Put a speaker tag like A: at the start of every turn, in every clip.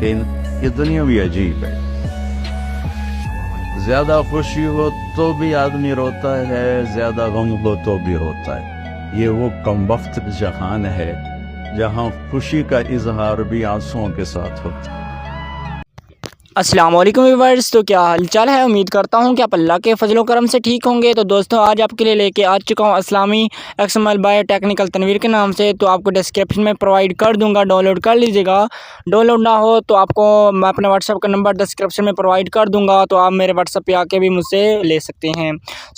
A: लेकिन ये दुनिया भी अजीब है। ज़्यादा खुशी हो तो भी आदमी रोता है, ज़्यादा गम हो तो भी रोता है। ये वो कमबख्त जहान है जहाँ खुशी का इजहार भी आंसुओं के साथ होता है।
B: अस्सलाम वालेकुम व्यूअर्स, तो क्या हालचाल है। उम्मीद करता हूँ कि आप अल्लाह के फजलो करम से ठीक होंगे। तो दोस्तों, आज आपके लिए लेके आ चुका हूँ इस्लामी एक्सएमएल बाय टेक्निकल तनवीर के नाम से। तो आपको डिस्क्रिप्शन में प्रोवाइड कर दूंगा, डाउनलोड कर लीजिएगा। डाउनलोड ना हो तो आपको मैं अपने व्हाट्सअप का नंबर डिस्क्रिप्शन में प्रोवाइड कर दूँगा, तो आप मेरे व्हाट्सअप पर आके भी मुझसे ले सकते हैं।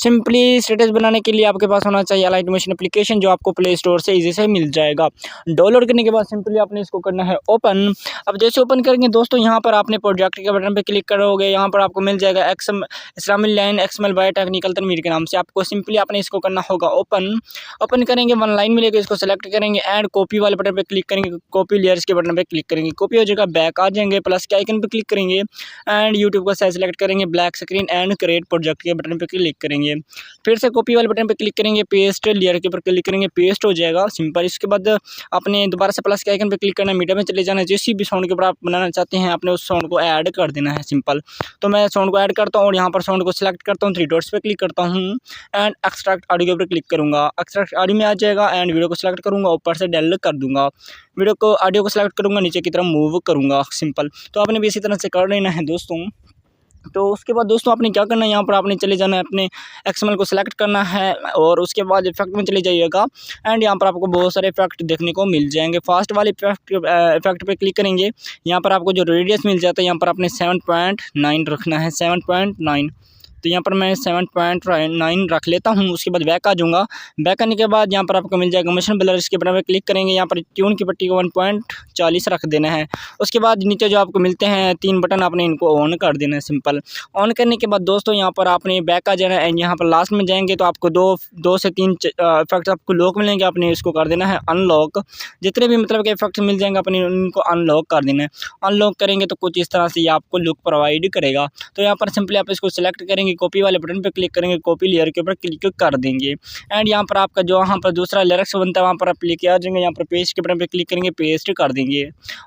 B: सिंपली स्टेटस बनाने के लिए आपके पास होना चाहिए अलाइट मोशन एप्लीकेशन, जो आपको प्ले स्टोर से ईजी से मिल जाएगा। डाउनलोड करने के बाद सिंपली आपने इसको करना है ओपन। अब जैसे ओपन करेंगे दोस्तों, यहाँ पर आपने प्रोजेक्ट के बटन पे क्लिक करोगे, यहाँ पर आपको मिल जाएगा इस्लामी line XML by technical Tanveer के नाम से। आपको सिंपली आपने इसको करना होगा ओपन। ओपन करेंगे, वन लाइन मिलेगा, इसको सेलेक्ट करेंगे एंड कॉपी वाले बटन पे क्लिक करेंगे, कॉपी लेयर्स के बटन पे क्लिक करेंगे, कॉपी हो जाएगा, बैक आ जाएंगे, प्लस के आइकन पे क्लिक करेंगे एंड यूट्यूब का साइज सेलेक्ट करेंगे, black screen and create project के बटन पे क्लिक करेंगे। फिर से कॉपी वाले बटन पे क्लिक करेंगे, पेस्ट लेयर के ऊपर क्लिक करेंगे, पेस्ट हो जाएगा सिंपल। इसके बाद आपने दोबारा से प्लस के आइकन पे क्लिक करना, मीडिया में चले जाना, जिस भी साउंड के ऊपर आप बनाना चाहते हैं आपने उस साउंड को ऐड कर देना है सिंपल। तो मैं साउंड को ऐड करता हूँ और यहाँ पर साउंड को सिलेक्ट करता हूँ, थ्री डॉट्स पे क्लिक करता हूँ एंड एक्सट्रैक्ट ऑडियो के ऊपर क्लिक करूँगा। एक्सट्रैक्ट ऑडियो में आ जाएगा एंड वीडियो को सिलेक्ट करूँगा, ऊपर से डेल कर दूँगा, वीडियो को ऑडियो को सिलेक्ट करूँगा, नीचे की तरफ मूव करूँगा सिंपल। तो आपने भी इसी तरह से कर लेना है दोस्तों। तो उसके बाद दोस्तों आपने क्या करना है, यहाँ पर आपने चले जाना है, अपने एक्सएमएल को सिलेक्ट करना है और उसके बाद इफेक्ट में चले जाइएगा एंड यहाँ पर आपको बहुत सारे इफेक्ट देखने को मिल जाएंगे। फास्ट वाले इफेक्ट पे क्लिक करेंगे, यहाँ पर आपको जो रेडियस मिल जाता है, यहाँ पर आपने 7.9 रखना है, 7.9। तो यहाँ पर मैं 7.9 रख लेता हूँ। उसके बाद बैक आ जाऊँगा। बैक आने के बाद यहाँ पर आपको मिल जाएगा मोशन ब्लर, इसके बटन पर क्लिक करेंगे, यहाँ पर ट्यून की पट्टी को 1.40 रख देना है। उसके बाद नीचे जो आपको मिलते हैं 3 बटन, आपने इनको ऑन कर देना है सिंपल। ऑन करने के बाद दोस्तों यहाँ पर आपने बैक आ जाना है एंड यहाँ पर लास्ट में जाएंगे तो आपको दो से तीन इफेक्ट आपको लॉक मिलेंगे, आपने इसको कर देना है अनलॉक। जितने भी मतलब के इफेक्ट मिल जाएंगे अपने उनको अनलॉक कर देना है। अनलॉक करेंगे तो कुछ इस तरह से ये आपको लुक प्रोवाइड करेगा। तो यहाँ पर सिंपली आप इसको सिलेक्ट करेंगे, कॉपी वाले बटन पे क्लिक करेंगे, कॉपी लेयर के ऊपर क्लिक कर देंगे एंड यहाँ पर आपका जो यहाँ पर दूसरा लिरिक्स बनता है वहाँ पर आप लेके आ जाएंगे, यहाँ पर पेस्ट के बटन पे क्लिक करेंगे, पेस्ट कर देंगे।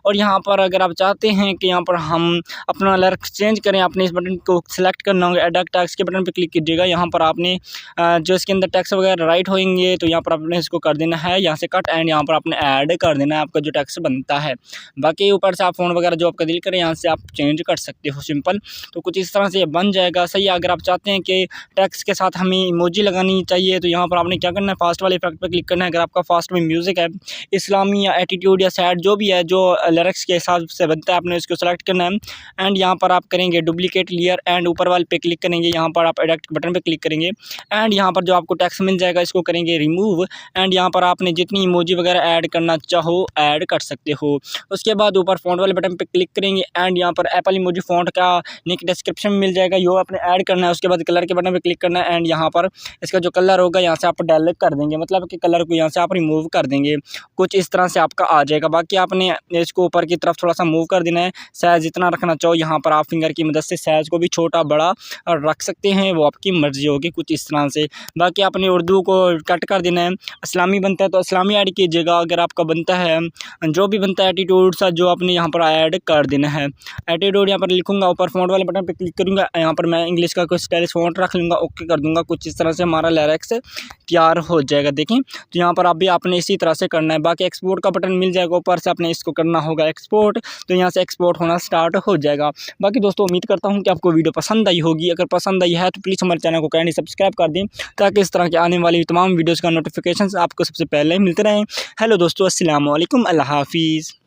B: और यहाँ पर अगर आप चाहते हैं कि यहाँ पर हम अपना लिरिक्स चेंज करें, आपने इस बटन को सिलेक्ट करना होगा, एडिट टेक्स्ट के बटन पे क्लिक कीजिएगा। यहाँ पर आपने जो इसके अंदर टेक्स्ट वगैरह राइट होंगे तो यहाँ पर आपने इसको कर देना है, यहाँ से कट एंड यहाँ पर आपने ऐड कर देना है आपका जो टेक्स्ट बनता है। बाकी ऊपर से आप फ़ोन वगैरह जो आपका दिल करे यहाँ से आप चेंज कर सकते हो सिंपल। तो कुछ इस तरह से ये बन जाएगा सही। अगर आप चाहते हैं कि टेक्स्ट के साथ हमें इमोजी लगानी चाहिए तो यहाँ पर आपने क्या करना है, फास्ट वाले इफेक्ट पे क्लिक करना है। अगर आपका फास्ट में म्यूज़िक है, इस्लामी या एटीट्यूड या सैड जो भी है, जो लिरिक्स के हिसाब से बनता है, आपने इसको सेलेक्ट करना है एंड यहाँ पर आप करेंगे डुप्लीकेट लेयर एंड ऊपर वाले पे क्लिक करेंगे, यहाँ पर आप एडिट बटन पे क्लिक करेंगे एंड यहाँ पर जो आपको टेक्स्ट मिल जाएगा इसको करेंगे रिमूव एंड यहाँ पर आपने जितनी इमोजी वगैरह ऐड करना चाहो ऐड कर सकते हो। उसके बाद ऊपर फॉन्ट वाले बटन पे क्लिक करेंगे एंड यहाँ पर एप्पल इमोजी फॉन्ट का लिंक डिस्क्रिप्शन में मिल जाएगा, यो आपने ऐड करना है। उसके बाद कलर के बटन पे क्लिक करना है एंड यहाँ पर इसका जो कलर होगा यहाँ से आप डेलीट कर देंगे, मतलब कि कलर को यहाँ से आप रिमूव कर देंगे। कुछ इस तरह से आपका आ जाएगा। बाकी आपने इसको ऊपर की तरफ थोड़ा सा मूव कर देना है, साइज़ जितना रखना चाहो यहाँ पर आप फिंगर की मदद से साइज़ को भी छोटा बड़ा रख सकते हैं, वो आपकी मर्जी होगी कुछ इस तरह से। बाकी आपने उर्दू को कट कर देना है, इस्लामी बनता है तो इस्लामी ऐड कीजिएगा, अगर आपका बनता है जो भी बनता है एटीट्यूड सा जो आपने यहाँ पर ऐड कर देना है। एटीट्यूड यहाँ पर लिखूँगा, ऊपर फ़ॉन्ट वाले बटन पर क्लिक करूँगा, यहाँ पर मैं इंग्लिश का कुछ स्टाइलिश फ़ॉन्ट रख लूँगा, ओके कर दूँगा। कुछ इस तरह से हमारा लिरिक्स तैयार हो जाएगा। देखें तो यहाँ पर आप भी आपने इसी तरह से करना है। बाकी एक्सपोर्ट का बटन मिल जाएगा, ऊपर से आपने इसको करना होगा एक्सपोर्ट, तो यहाँ से एक्सपोर्ट होना स्टार्ट हो जाएगा। बाकी दोस्तों उम्मीद करता हूँ कि आपको वीडियो पसंद आई होगी। अगर पसंद आई है तो प्लीज़ हमारे चैनल को काइंडली सब्सक्राइब कर दें ताकि इस तरह के आने वाली तमाम वीडियोज़ का नोटिफिकेशन आपको सबसे पहले मिलते रहें। हेलो दोस्तों, अस्सलाम वालेकुम, अल्लाह हाफिज़।